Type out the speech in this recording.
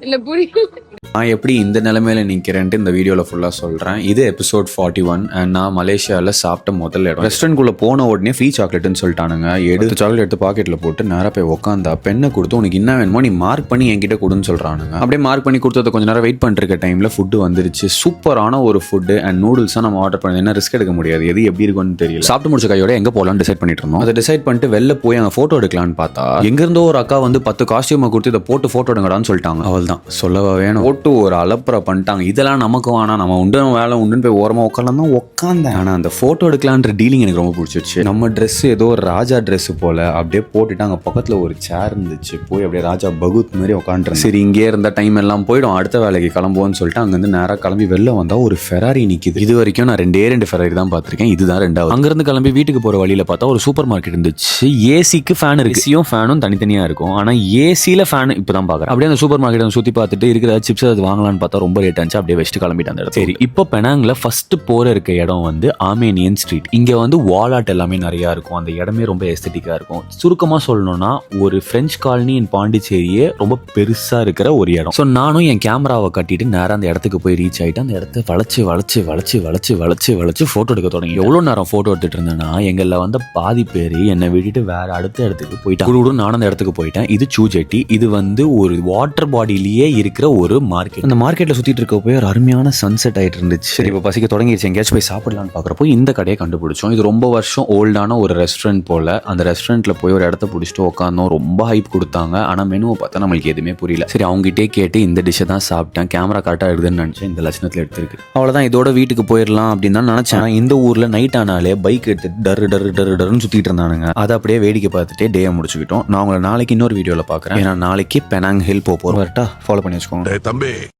இல்ல புரியல. நான் எப்படி இந்த நிலைமையில நிற்கிறேன்ட்டு இந்த வீடியோவில் ஃபுல்லாக சொல்கிறேன். இது எபிசோட் 41 அண்ட் நான் மலேசியாவில் சாப்பிட்ட முதல் இடம். ரெஸ்டாரண்ட்குள்ளே போன உடனே ஃப்ரீ சாக்லேட்டுன்னு சொல்லிட்டானுங்க. எடுத்து சாக்லேட் எடுத்து பாக்கெட்டில் போட்டு நேராக போய் உட்காந்தா பெண்ணை கொடுத்து உனக்கு என்ன வேணுமோ நீ மார்க் பண்ணி என்கிட்ட கொடுன்னு சொல்கிறானுங்க. அப்படியே மார்க் பண்ணி கொடுத்தது கொஞ்சம் நேரம் வெயிட் பண்ணிருக்க டைமில் ஃபுட்டு வந்துருச்சு. சூப்பரான ஒரு ஃபுட்டு அண்ட் நூடுல்ஸாக நம்ம ஆர்டர் பண்ணி என்ன ரிஸ்க் எடுக்க முடியாது, எது எப்படி இருக்கும்னு தெரியல. சாப்பிட்டு முடிச்ச கையோட எங்கே போகலான்னு டிசைட் பண்ணிட்டு இருந்தோம். அதை டிசைட் பண்ணிட்டு வெளில போய் அங்கே ஃபோட்டோ எடுக்கலான்னு பார்த்தா எங்கேருந்தோ ஒரு அக்கா வந்து 10 காஸ்டியூமை கொடுத்து இதை போட்டு ஃபோட்டோ எடுங்கடான்னு சொல்லிட்டாங்க. அவள் தான் சொல்லவா வேணும், போட்டு ஒரு அலப்புற பண்ணிட்டாங்க. இதெல்லாம் நமக்கு வேணாம், நம்ம உண்டு வேலை உண்டுன்னு போய் ஓரமாக உட்காந்து தான் உட்காந்தேன். ஆனால் அந்த ஃபோட்டோ எடுக்கலான்ற டீலிங் எனக்கு ரொம்ப பிடிச்சிருச்சு. நம்ம ட்ரெஸ் ஏதோ ஒரு ராஜா ட்ரெஸ் போல அப்படியே போட்டுட்டு அங்கே பக்கத்தில் ஒரு சேர் இருந்துச்சு, போய் அப்படியே ராஜா பகூத் மாதிரி உட்காந்துருந்தேன். சரி இங்கே இருந்த டைம் எல்லாம் போயிடும், அடுத்த வேலைக்கு கிளம்புவோன்னு சொல்லிட்டு அங்கேருந்து நேராக கிளம்பி வெளில வந்தால் ஒரு ஃபெராரி நிற்கிது. இது வரைக்கும் நான் ரெண்டு ஃபெராரி தான் பார்த்துருக்கேன், இதுதான் ரெண்டாவது. அங்கேருந்து கிளம்பி வீட்டுக்கு போகிற வழியில் பார்த்தா ஒரு சூப்பர் மார்க்கெட் இருந்துச்சு. ஏசிக்கு ஃபேன் இருக்கு, ஏசியும் ஃபேனும் தனித்தனியாக இருக்கும். ஆனால் ஏசியில் ஃபேன் இப்போ தான் பார்க்குறேன். அப்படியே அந்த சூப்பர் மார்க்கெட்டை சுற்றி பார்த்துட்டு இருக்கிற சிப்ஸ் அது வாங்கலான்னு பார்த்தா ரொம்ப ரேட் ஆச்சு. அப்படியே வச்சுட்டு கிளம்பிட்டு அந்த இடம். சரி இப்போ பெனாங்ல ஃபர்ஸ்ட் போற இருக்க இடம் வந்து ஆர்மேனியன் ஸ்ட்ரீட். இங்க வந்து வால் ஆர்ட் எல்லாமே நிறைய இருக்கும். அந்த இடமே ரொம்ப எஸ்தட்டிக்கா இருக்கும். சுருக்கமா சொல்லணும்னா ஒரு பிரெஞ்சு காலனி இன் பாண்டிச்சேரியே ரொம்ப பெருசா இருக்கிற ஒரு இடம். ஸோ நானும் என் கேமராவை கட்டிட்டு நேரம் அந்த இடத்துக்கு போய் ரீச் ஆயிட்டு அந்த இடத்த வளைச்சு வளைச்சு வளைச்சு வளைச்சு வளைச்சு வளைச்சு போட்டோ எடுக்க தொடங்கி. எவ்வளவு நேரம் போட்டோ எடுத்துட்டு இருந்தேன்னா எங்கெல்ல வந்து பாதி பேர் என்னை விட்டுட்டு வேற அடுத்த இடத்துக்கு போயிட்டாங்க. நானும் அந்த இடத்துக்கு போயிட்டேன். இது சூஜெட்டி. இது வந்து ஒரு வாட்டர் பாடியிலேயே இருக்கிற ஒரு மார்க்கெட். அந்த மார்க்கெட்ல சுத்திட்டு இருக்க போய் ஒரு அருமையான சன்செட் ஆயிட்டு இருந்துச்சு. சரி இப்போ பசிக்க தொடங்கிடுச்சு, எங்கேயாச்சும் போய் சாப்பிடலான்னு பார்க்குறப்போ இந்த கடையை கண்டுபிடிச்சோம். இது ரொம்ப வருஷம் ஓல்டான ஒரு ரெஸ்டாரண்ட் போல. அந்த ரெஸ்டாரண்ட்ல போய் ஒரு இடத்த பிடிச்சிட்டு உட்காந்தோம். ரொம்ப ஹைப் கொடுத்தாங்க. ஆனால் மெனுவை பார்த்தா நம்மளுக்கு எதுவுமே புரியல. சரி அவங்ககிட்டே கேட்டு இந்த டிஷ்ஷை தான் சாப்பிட்டேன். கேமரா கரெக்டாக இருக்குதுன்னு நினச்சேன். இந்த லட்சணத்தில் எடுத்துருக்கு. அவ்வளோதான், இதோட வீட்டுக்கு போயிடலாம் அப்படின்னு தான் நினச்சேன். இந்த ஊரில் நைட் ஆனாலே பைக் எடுத்துட்டு டரு டரு டரு டருன்னு சுற்றிட்டு இருந்தானுங்க. அதை அப்படியே வேடிக்கை பார்த்துட்டே டேயை முடிச்சுக்கிட்டோம். நான் உங்களை நாளைக்கு இன்னொரு வீடியோவில் பார்க்குறேன். ஏன்னா நாளைக்கு பெனாங் ஹில் போகிறோம். ஃபாலோ பண்ணி வச்சுக்கோங்க.